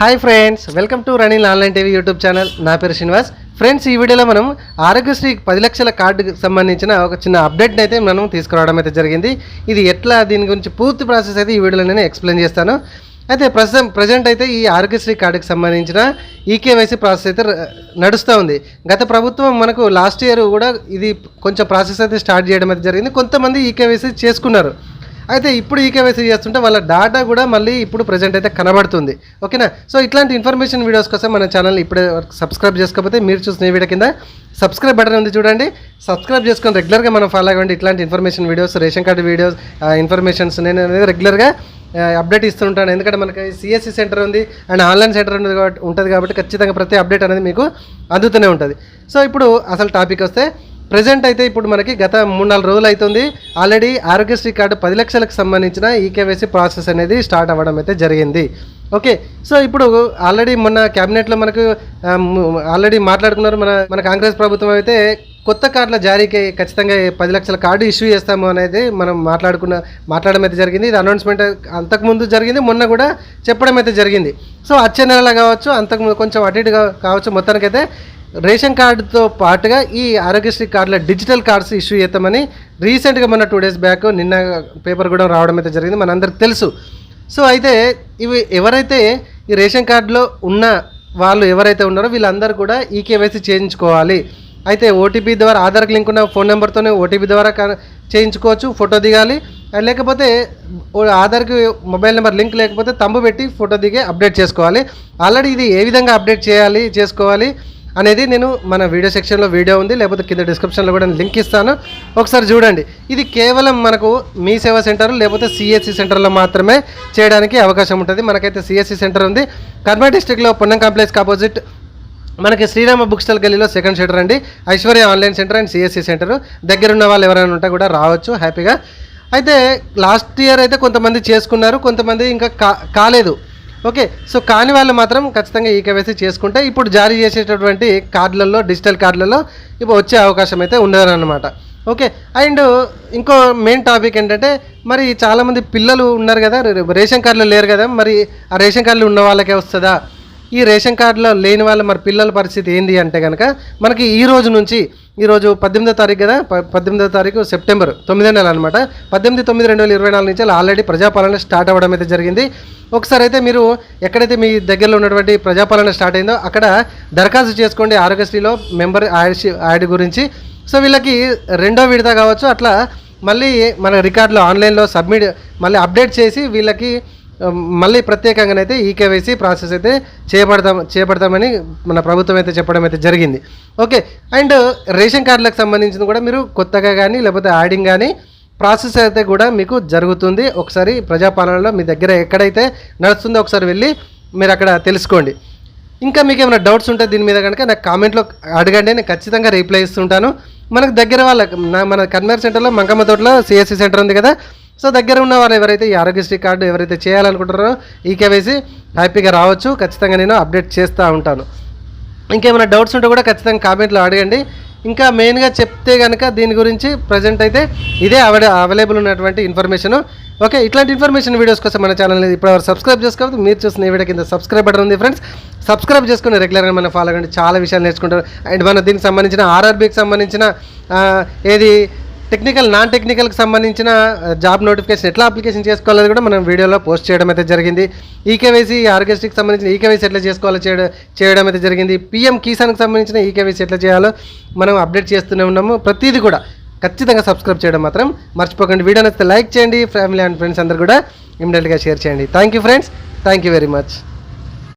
Hi friends, welcome to Ranil online TV YouTube channel. నా పేరు Srinivas. Friends, ఈ వీడియోలో మనం ఆరోగ్యశ్రీ 10 లక్షల కార్డుకి సంబంధించిన ఒక చిన్న అప్డేట్ని అయితే మనం తీసుకురావడం అయితే జరిగింది. ఇది ఎట్లా, దీని గురించి పూర్తి ప్రాసెస్ అయితే ఈ వీడియోలో నేను ఎక్స్ప్లెయిన్ చేస్తాను. అయితే ప్రజెంట్ అయితే ఈ ఆరోగ్యశ్రీ కార్డుకి సంబంధించిన ఈకేవైసీ ప్రాసెస్ అయితే నడుస్తూ ఉంది. గత ప్రభుత్వం మనకు లాస్ట్ ఇయర్ కూడా ఇది కొంచెం ప్రాసెస్ అయితే స్టార్ట్ చేయడం అయితే జరిగింది. కొంతమంది ఈకేవైసీ చేసుకున్నారు. అయితే ఇప్పుడు ఈకేవైసీ చేస్తుంటే వాళ్ళ డాటా కూడా మళ్ళీ ఇప్పుడు ప్రజెంట్ అయితే కనబడుతుంది. ఓకేనా? సో ఇట్లాంటి ఇన్ఫర్మేషన్ వీడియోస్ కోసం మన ఛానల్ ఇప్పుడే సబ్స్క్రైబ్ చేసుకోకపోతే మీరు చూసిన వీడియో కింద సబ్స్క్రైబ్ బటన్ ఉంది, చూడండి. సబ్స్క్రైబ్ చేసుకొని రెగ్యులర్గా మనం ఫాలో అవ్వండి. ఇట్లాంటి information videos, ration card videos, informations నేను అనేది రెగ్యులర్గా అప్డేట్ ఇస్తుంటాను. ఎందుకంటే మనకి సిఎస్సి సెంటర్ ఉంది అండ్ ఆన్లైన్ సెంటర్ ఉంటుంది కాబట్టి ఖచ్చితంగా ప్రతి అప్డేట్ అనేది మీకు అందుతూనే ఉంటుంది. సో ఇప్పుడు అసలు టాపిక్ వస్తే, ప్రజెంట్ అయితే ఇప్పుడు మనకి గత 3-4 రోజులు అవుతుంది ఆల్రెడీ ఆరోగ్యశ్రీ కార్డు 10 లక్షలకు సంబంధించిన ఈకేవైసీ ప్రాసెస్ అనేది స్టార్ట్ అవ్వడం అయితే జరిగింది. ఓకే, సో ఇప్పుడు ఆల్రెడీ మొన్న క్యాబినెట్లో మనకు ఆల్రెడీ మాట్లాడుకున్నారు. మన కాంగ్రెస్ ప్రభుత్వం అయితే కొత్త కార్డుల జారీకి ఖచ్చితంగా 10 లక్షల కార్డు ఇష్యూ చేస్తాము అనేది మనం మాట్లాడడం అయితే జరిగింది. ఇది అనౌన్స్మెంట్ అంతకుముందు జరిగింది, మొన్న కూడా చెప్పడం అయితే జరిగింది. సో వచ్చే నెలలో కావచ్చు, అంతకుముందు కొంచెం అటు ఇటు కావచ్చు, మొత్తానికైతే రేషన్ కార్డుతో పాటుగా ఈ ఆరోగ్యశ్రీ కార్డుల డిజిటల్ కార్డ్స్ ఇష్యూ చేస్తామని రీసెంట్గా మన 2 days బ్యాక్ నిన్న పేపర్ కూడా రావడం అయితే జరిగింది, మనందరికి తెలుసు. సో అయితే ఇవి ఎవరైతే ఈ రేషన్ కార్డులో ఉన్న వాళ్ళు ఎవరైతే ఉన్నారో వీళ్ళందరూ కూడా ఈకేవైసీ చేయించుకోవాలి. అయితే ఓటీపీ ద్వారా, ఆధార్కి లింక్ ఉన్న ఫోన్ నెంబర్తోనే ఓటీపీ ద్వారా చేయించుకోవచ్చు, ఫోటో దిగాలి. లేకపోతే ఆధార్కి మొబైల్ నెంబర్ లింక్ లేకపోతే తంబు పెట్టి ఫోటో దిగి అప్డేట్ చేసుకోవాలి. ఆల్రెడీ ఇది ఏ విధంగా అప్డేట్ చేసుకోవాలి అనేది నేను మన వీడియో సెక్షన్లో వీడియో ఉంది, లేకపోతే కింద డిస్క్రిప్షన్లో కూడా లింక్ ఇస్తాను, ఒకసారి చూడండి. ఇది కేవలం మనకు మీ సేవా సెంటర్ లేకపోతే సిఎస్సి సెంటర్లో మాత్రమే చేయడానికి అవకాశం ఉంటుంది. మనకైతే సిఎస్సి సెంటర్ ఉంది కర్నూలు డిస్ట్రిక్ట్లో పొన్నం కాంప్లెక్స్కి ఆపోజిట్ మనకి శ్రీరామ బుక్ స్టాల్ గల్లీలో సెకండ్ సెంటర్ అండి. Aishwarya online centre and CSC centre. దగ్గరున్న వాళ్ళు ఎవరైనా ఉంటే కూడా రావచ్చు హ్యాపీగా. అయితే లాస్ట్ ఇయర్ అయితే కొంతమంది చేసుకున్నారు, కొంతమంది ఇంకా కాలేదు. ఓకే, సో కాని వాళ్ళు మాత్రం ఖచ్చితంగా ఈకేవైసీ చేసుకుంటే ఇప్పుడు జారీ చేసేటటువంటి కార్డులలో, డిజిటల్ కార్డులలో ఇప్పుడు వచ్చే అవకాశం అయితే ఉండదన్నమాట. ఓకే, అండ్ ఇంకో మెయిన్ టాపిక్ ఏంటంటే, మరి చాలామంది పిల్లలు ఉన్నారు కదా, రేషన్ కార్డులో లేరు కదా, మరి ఆ రేషన్ కార్డులు ఉన్న వాళ్ళకే వస్తుందా? ఈ రేషన్ కార్డులో లేని వాళ్ళ మరి పిల్లల పరిస్థితి ఏంది అంటే కనుక, మనకి ఈరోజు 18వ తారీఖు కదా, 18వ తారీఖు సెప్టెంబర్ 9వ నెల అనమాట. 18/9/2024 నుంచి ఆల్రెడీ ప్రజాపాలన స్టార్ట్ అవ్వడం అయితే జరిగింది. ఒకసారి అయితే మీరు ఎక్కడైతే మీ దగ్గరలో ఉన్నటువంటి ప్రజాపాలన స్టార్ట్ అయిందో అక్కడ దరఖాస్తు చేసుకోండి ఆరోగ్యశ్రీలో మెంబర్ యాడ్ గురించి. సో వీళ్ళకి 2వ విడత కావచ్చు, అట్లా మళ్ళీ మన రికార్డులో ఆన్లైన్లో మళ్ళీ అప్డేట్ చేసి వీళ్ళకి మళ్ళీ ప్రత్యేకంగానైతే ఈకేవైసీ ప్రాసెస్ అయితే చేపడతామని మన ప్రభుత్వం అయితే చెప్పడం అయితే జరిగింది. ఓకే, అండ్ రేషన్ కార్డులకు సంబంధించింది కూడా మీరు కొత్తగా కానీ లేకపోతే యాడింగ్ కానీ ప్రాసెస్ అయితే కూడా మీకు జరుగుతుంది. ఒకసారి ప్రజాపాలనలో మీ దగ్గర ఎక్కడైతే నడుస్తుందో ఒకసారి వెళ్ళి మీరు అక్కడ తెలుసుకోండి. ఇంకా మీకు ఏమైనా డౌట్స్ ఉంటే దీని మీద కనుక నాకు కామెంట్లో అడగండి, నేను ఖచ్చితంగా రిప్లై ఇస్తుంటాను. మనకు దగ్గర మన కన్వేర్ సెంటర్లో మంకమ్మ తోటలో సిఎస్సి సెంటర్ ఉంది కదా, సో దగ్గర ఉన్న వాళ్ళు ఎవరైతే ఈ ఆరోగ్యశ్రీ కార్డు ఎవరైతే చేయాలనుకుంటారో ఈకేవైసీ హ్యాపీగా రావచ్చు. ఖచ్చితంగా నేను అప్డేట్ చేస్తూ ఉంటాను. ఇంకేమైనా డౌట్స్ ఉంటే కూడా ఖచ్చితంగా కామెంట్లో అడగండి. ఇంకా మెయిన్గా చెప్తే కనుక దీని గురించి ప్రజెంట్ అయితే ఇదే అవైలబుల్ ఉన్నటువంటి ఇన్ఫర్మేషను. ఓకే, ఇట్లాంటి ఇన్ఫర్మేషన్ వీడియోస్ కోసం మన ఛానల్ని ఇప్పుడు సబ్స్క్రైబ్ చేసుకోవద్దు. మీరు చూసిన వీడియో కింద సబ్స్క్రైబ్ బటన్ ఉంది ఫ్రెండ్స్, సబ్స్క్రైబ్ చేసుకుని రెగ్యులర్గా మనం ఫాలో అవ్వండి. చాలా విషయాలు నేర్చుకుంటారు. అండ్ మన దీనికి సంబంధించిన ఆర్ఆర్బీకి సంబంధించిన ఏది టెక్నికల్, నాన్ టెక్నికల్కి సంబంధించిన జాబ్ నోటిఫికేషన్ ఎట్లా అప్లికేషన్ చేసుకోవాలని కూడా మనం వీడియోలో పోస్ట్ చేయడం అయితే జరిగింది. ఈకేవైసీ ఆరోగ్యశ్రీకి సంబంధించిన ఈకేవైసీ ఎట్లా చేసుకోవాలో చేయడం అయితే జరిగింది. పిఎం కిసాన్కి సంబంధించిన ఈకేవైసీ ఎట్లా చేయాలో మనం అప్డేట్ చేస్తూనే ఉన్నాము. ప్రతిదీ కూడా ఖచ్చితంగా సబ్స్క్రైబ్ చేయడం మాత్రం మర్చిపోకండి. వీడియో నచ్చితే లైక్ చేయండి, ఫ్యామిలీ అండ్ ఫ్రెండ్స్ అందరూ కూడా ఇమీడియట్గా షేర్ చేయండి. Thank you friends, thank you very much.